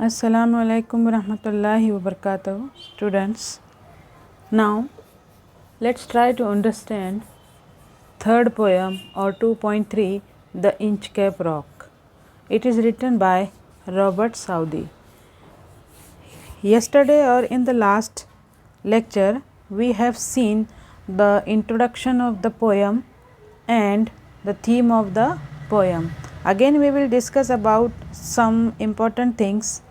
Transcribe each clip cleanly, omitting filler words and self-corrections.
Assalamu alaikum warahmatullahi wabarakatuh, students. Now, let's try to understand third poem or 2.3, The Inchcape Rock. It is written by Robert Southey. Yesterday or in the last lecture, we have seen the introduction of the poem and the theme of the poem. Again, we will discuss about some important things.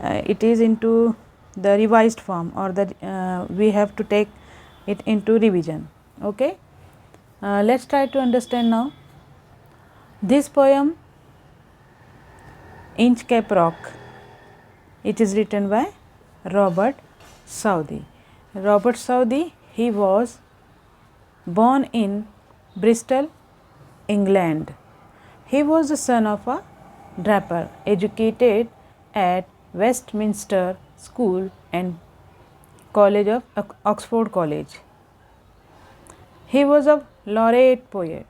It is into the revised form, or we have to take it into revision. Okay, let's try to understand now. This poem, Inchcape Rock, it is written by Robert Southey. Robert Southey, he was born in Bristol, England. He was the son of a draper, educated at Westminster School and College of Oxford College. He was a laureate poet.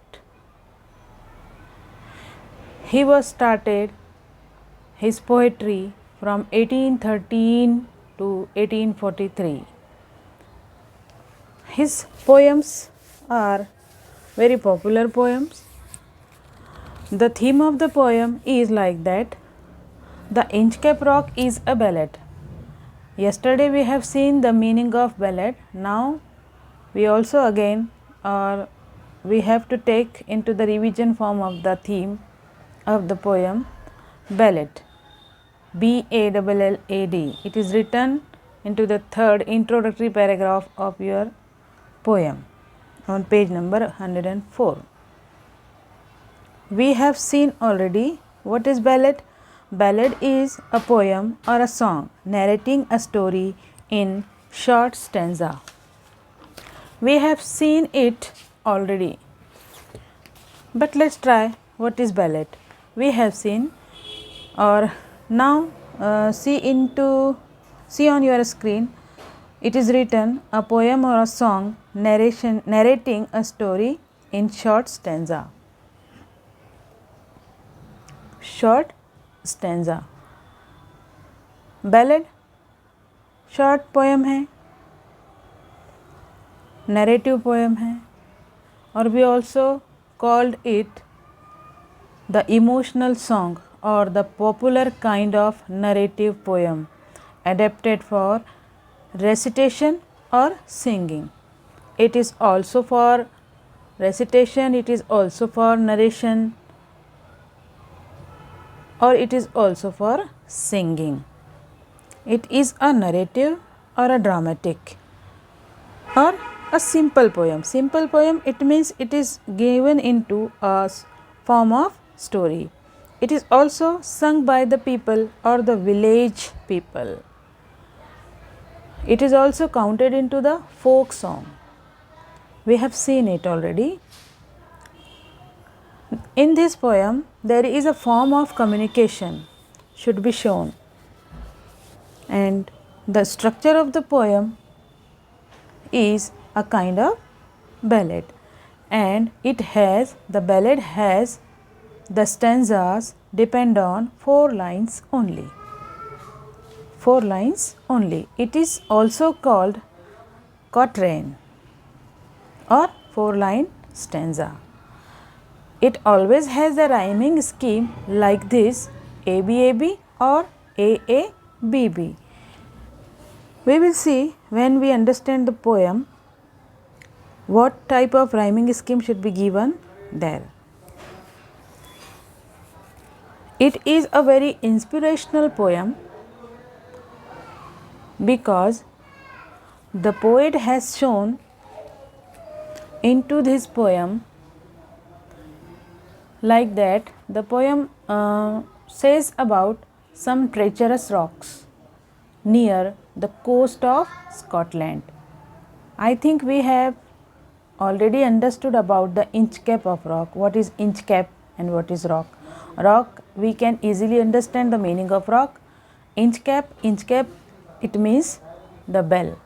He was started his poetry from 1813 to 1843. His poems are very popular poems. The theme of the poem is like that: the Inchcape Rock is a ballad. Yesterday we have seen the meaning of ballad. Now we also again we have to take into the revision form of the theme of the poem, ballad. B-A-L-L-A-D. It is written into the third introductory paragraph of your poem on page number 104. We have seen already what is ballad. Ballad is a poem or a song narrating a story in short stanza. We have seen it already, but let's try what is ballad. We have seen, or now see on your screen, it is written a poem or a song narrating a story in short stanza. Short stanza. Ballad short poem है, narrative poem है, or we also called it the emotional song or the popular kind of narrative poem adapted for recitation or singing. It is also for recitation, it is also for narration, or it is also for singing. It is a narrative or a dramatic or a simple poem. Simple poem, it means it is given into a form of story. It is also sung by the people or the village people. It is also counted into the folk song. We have seen it already. In this poem, there is a form of communication should be shown, and the structure of the poem is a kind of ballad, and the ballad has the stanzas depend on 4 lines only. 4 lines only. It is also called quatrain or 4-line stanza. It always has a rhyming scheme like this: ABAB or AABB. We will see when we understand the poem what type of rhyming scheme should be given there. It is a very inspirational poem because the poet has shown into this poem like that. The poem says about some treacherous rocks near the coast of Scotland. I think we have already understood about the Inchcape of rock. What is Inchcape and what is rock? Rock, we can easily understand the meaning of rock. Inchcape, it means the bell.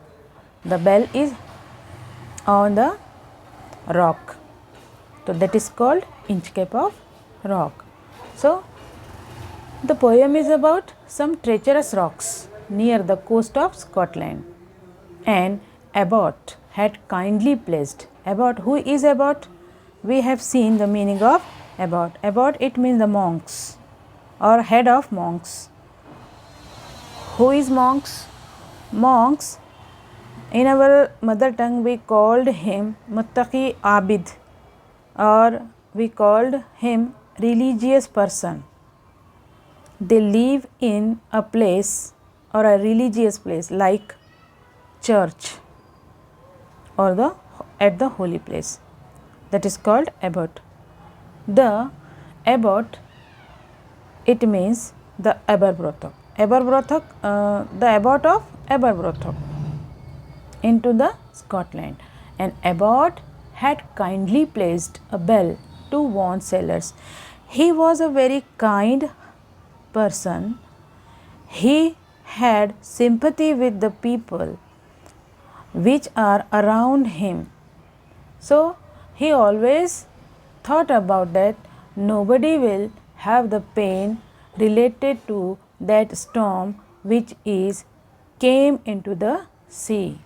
The bell is on the rock, so that is called Inchcape of rock. So The poem is about some treacherous rocks near the coast of Scotland, and Abbot had kindly placed. Abbot, who is Abbot? We have seen the meaning of Abbot. Abbot, it means the monks or head of monks. Who is monks? Monks, in our mother tongue we called him Muttaqi Abid, or we called him religious person. They live in a place or a religious place like church or at the holy place. That is called abbot. The abbot, it means the Aberbrothok. The abbot of Aberbrothok into the Scotland. And abbot had kindly placed a bell to warn sailors. He was a very kind person. He had sympathy with the people which are around him. So he always thought about that nobody will have the pain related to that storm which came into the sea.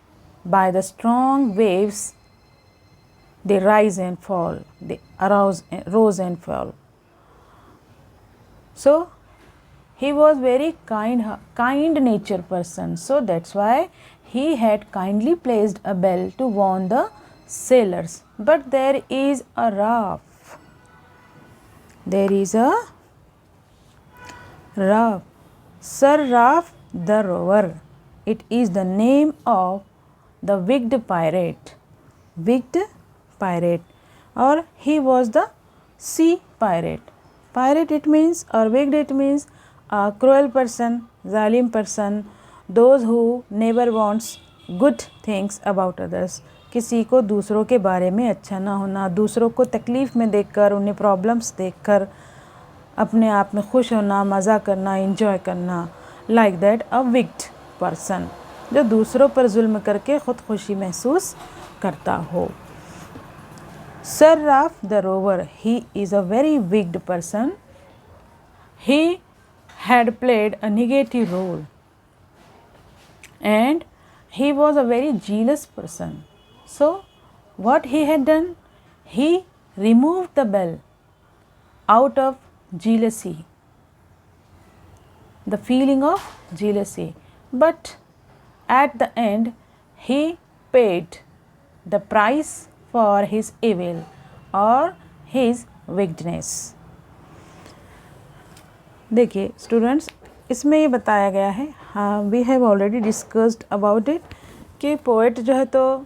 By the strong waves, they rise and fall, they rose and fall. So he was very kind nature person. So that's why he had kindly placed a bell to warn the sailors. But there is a Ralph. There is a Ralph. Sir Ralph the Rover. It is the name of the wicked pirate. Wicked pirate, or he was the sea pirate. Pirate it means, or wicked it means a cruel person, zalim person, those who never wants good things about others. किसी को दूसरों के बारे में अच्छा ना होना, दूसरों को तकलीफ़ में देखकर, उन्हें प्रॉब्लम्स देखकर अपने आप में खुश होना, मज़ा करना, इंजॉय करना, like that a wicked person, जो दूसरों पर जुल्म करके ख़ुद खुशी महसूस करता हो. Sir Ralph the Rover, he is a very wicked person. He had played a negative role and he was a very jealous person. So what he had done? He removed the bell out of jealousy, the feeling of jealousy. But at the end he paid the price for his evil or his wickedness. देखिए students, इसमें ये बताया गया है, हाँ we have already discussed about it, कि poet जो है तो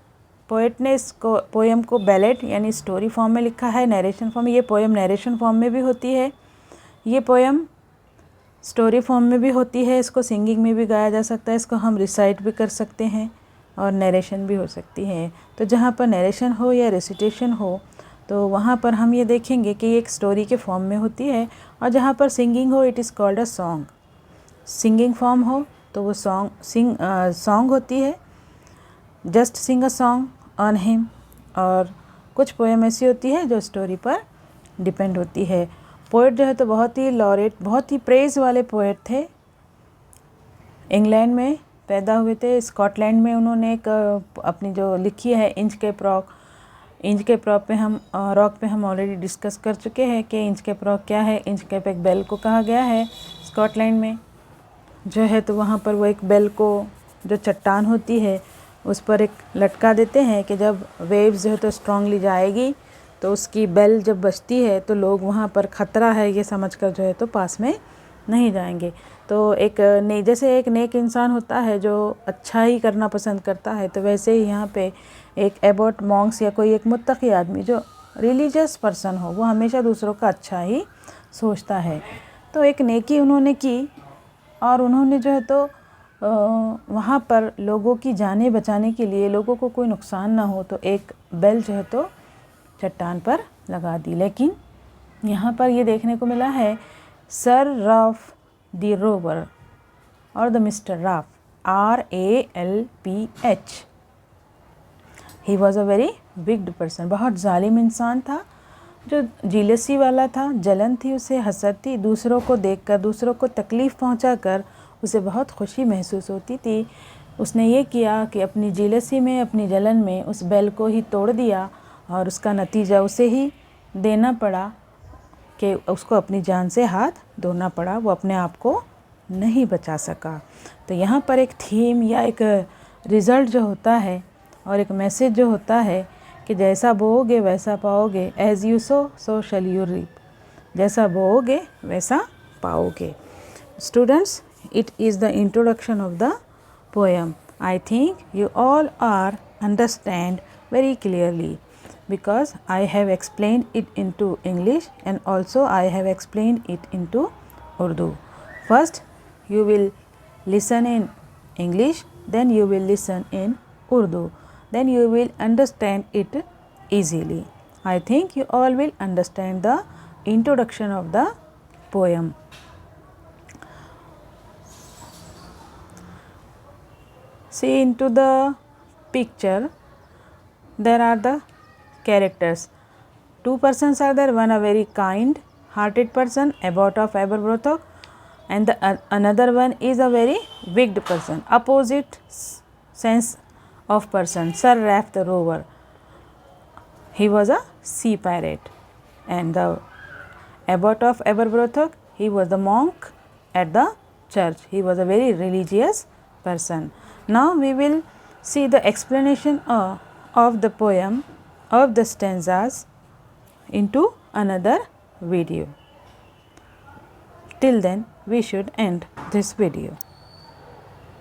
पोएट ने इसको पोएम को बैलेट यानी स्टोरी फॉर्म में लिखा है, नरेशन फॉर्म में. ये पोएम नरेशन फॉर्म में भी होती है, ये पोएम स्टोरी फॉर्म में भी होती है, इसको सिंगिंग में भी गाया जा सकता है, इसको हम रिसाइट भी कर सकते हैं और नरेशन भी हो सकती है. तो जहाँ पर नरेशन हो या रेसिटेशन हो तो वहाँ पर हम ये देखेंगे कि ये एक स्टोरी के फॉर्म में होती है, और जहाँ पर सिंगिंग हो it is called a song. Singing form हो तो वो सॉन्ग होती है, just sing a song on him. और कुछ पोएम ऐसी होती है जो स्टोरी पर डिपेंड होती है. पोएट जो है तो बहुत ही लॉरेट, बहुत ही प्रेज वाले पोएट थे. इंग्लैंड में पैदा हुए थे, स्कॉटलैंड में उन्होंने एक अपनी जो लिखी है inch cap rock. Inch cap rock पे हम ऑलरेडी डिस्कस कर चुके हैं कि इंच कैप रॉक क्या है. इंच कैप एक बेल को कहा गया है स्कॉटलैंड में जो है, तो वहाँ पर वो एक बेल को, जो चट्टान होती है उस पर एक लटका देते हैं कि जब वेव्स जो है तो स्ट्रांगली जाएगी तो उसकी बेल जब बजती है तो लोग वहाँ पर ख़तरा है ये समझकर जो है तो पास में नहीं जाएंगे. तो जैसे एक नेक इंसान होता है जो अच्छा ही करना पसंद करता है, तो वैसे ही यहाँ पे एक एबॉट मॉन्क्स या कोई एक मुत्तकी आदमी जो रिलीजियस पर्सन हो, वो हमेशा दूसरों का अच्छा ही सोचता है. तो एक नेकी उन्होंने की और उन्होंने जो है तो वहाँ पर लोगों की जानें बचाने के लिए, लोगों को कोई नुकसान ना हो, तो एक बेल जो है तो चट्टान पर लगा दी. लेकिन यहाँ पर ये देखने को मिला है सर राल्फ द रोवर और the mister Ralph, RALPH. He was a very wicked person, बहुत जालिम इंसान था जो जीलसी वाला था, जलन थी उसे, हसद थी, दूसरों को देखकर, दूसरों को तकलीफ़ पहुंचाकर उसे बहुत खुशी महसूस होती थी। उसने ये किया कि अपनी जीलसी में, अपनी जलन में उस बैल को ही तोड़ दिया और उसका नतीजा उसे ही देना पड़ा कि उसको अपनी जान से हाथ धोना पड़ा, वो अपने आप को नहीं बचा सका। तो यहाँ पर एक थीम या एक रिज़ल्ट जो होता है और एक मैसेज जो होता है कि जैसा बोओगे वैसा पाओगे, as you sow so shall you reap, जैसा बोओगे वैसा पाओगे। Students, it is the introduction of the poem. I think you all are understand very clearly because I have explained it into English and also I have explained it into Urdu. First you will listen in English, then you will listen in Urdu, then you will understand it easily. I think you all will understand the introduction of the poem. See into the picture, there are the characters. Two persons are there, one a very kind hearted person, Abbot of Aberbrothock, and the another one is a very wicked person, opposite sense of person, Sir Ralph the Rover. He was a sea pirate, and the Abbot of Aberbrothock, he was the monk at the church. He was a very religious person. Now we will see the explanation of the poem, of the stanzas into another video. Till then we should end this video.